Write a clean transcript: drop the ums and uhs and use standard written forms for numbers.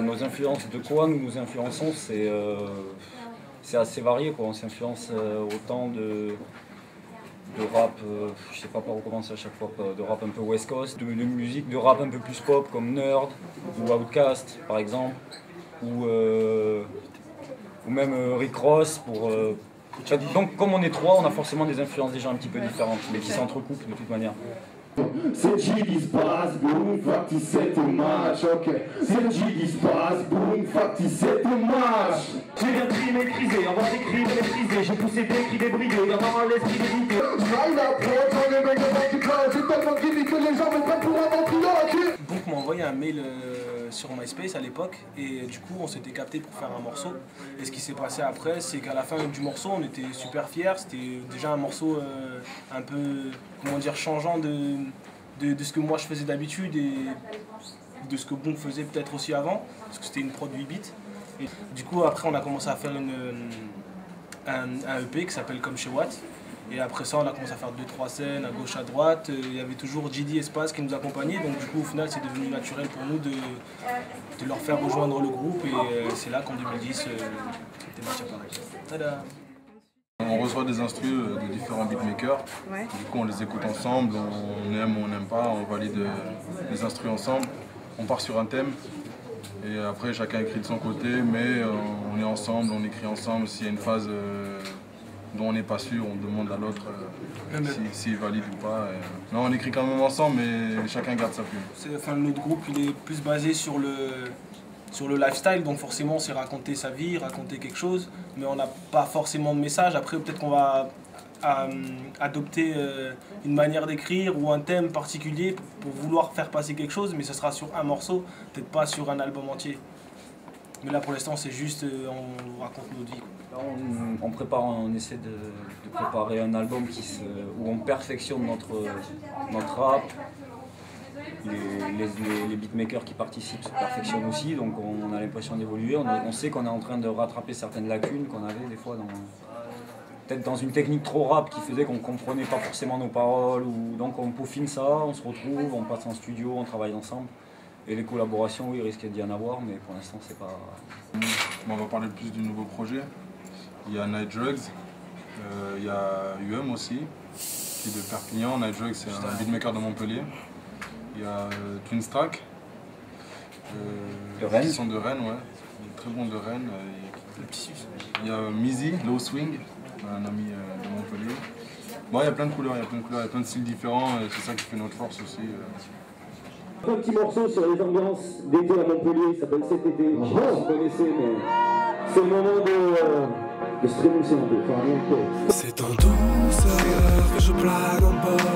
Nos influences, de quoi nous nous influençons, c'est assez varié, quoi. On s'influence autant de rap, je sais pas par où commencer à chaque fois, de rap un peu West Coast, de musique, de rap un peu plus pop comme Nerd ou Outkast par exemple, ou même Rick Ross pour... donc comme on est trois, on a forcément des influences déjà un petit peu différentes, mais qui s'entrecoupent de toute manière. C'est G qui se passe, boum, facti 7 match, ok. C'est G qui se passe, boum, facti 7 match. J'ai bien pris maîtrisé, en bas d'écrit maîtrisé. J'ai poussé des cris débridés, dans l'esprit débridé. J'aille la prod, j'en ai mec dans du cloud. C'est tellement gimmick que les gens me prennent pour un ventriloque. Donc m'a envoyé un mail sur MySpace à l'époque et du coup on s'était capté pour faire un morceau. Et ce qui s'est passé après, c'est qu'à la fin du morceau on était super fiers. C'était déjà un morceau un peu, comment dire, changeant de ce que moi je faisais d'habitude et de ce que Bonk faisait peut-être aussi avant, parce que c'était une prod 8 bits. Et du coup après on a commencé à faire un EP qui s'appelle Comme chez Watt. Et après ça, on a commencé à faire 2-3 scènes à gauche, à droite. Il y avait toujours JD Espace qui nous accompagnait. Donc du coup, au final, c'est devenu naturel pour nous de leur faire rejoindre le groupe. Et c'est là qu'en 2010, c'était parti à Paris. Tada! On reçoit des instrus de différents beatmakers. Ouais. Du coup, on les écoute ensemble. On aime ou on n'aime pas. On valide les instrus ensemble. On part sur un thème. Et après, chacun écrit de son côté. Mais on est ensemble, on écrit ensemble. S'il y a une phase... dont on n'est pas sûr, on demande à l'autre s'il valide ou pas. Non, on écrit quand même ensemble, mais chacun garde sa plume. Notre groupe il est plus basé sur le lifestyle, donc forcément c'est raconter sa vie, raconter quelque chose, mais on n'a pas forcément de message. Après peut-être qu'on va adopter une manière d'écrire ou un thème particulier pour vouloir faire passer quelque chose, mais ce sera sur un morceau, peut-être pas sur un album entier. Mais là pour l'instant c'est juste on raconte notre vie. Là, on essaie de préparer un album où on perfectionne notre rap. Les beatmakers qui participent se perfectionnent aussi, donc on a l'impression d'évoluer. On sait qu'on est en train de rattraper certaines lacunes qu'on avait des fois peut-être dans une technique trop rap qui faisait qu'on ne comprenait pas forcément nos paroles. Donc on peaufine ça, on se retrouve, on passe en studio, on travaille ensemble. Et les collaborations, oui, il risque d'y en avoir, mais pour l'instant, c'est pas... On va parler plus du nouveau projet. Il y a Night Drugs, il y a UM aussi, qui est de Perpignan. Night Drugs, c'est un beatmaker de Montpellier. Il y a Twin Stack, qui sont de Rennes, ouais. Très bon de Rennes. Il y a Mizy, Low Swing, un ami de Montpellier. Bon, il y a plein de couleurs, il y a plein de styles différents, et c'est ça qui fait notre force aussi. Un petit morceau sur les ambiances d'été à Montpellier, ça s'appelle Cet été. Je sais pas si vous connaissez, mais c'est le moment de se trémousser un peu, faire un peu. C'est en douceur que je plane en bord.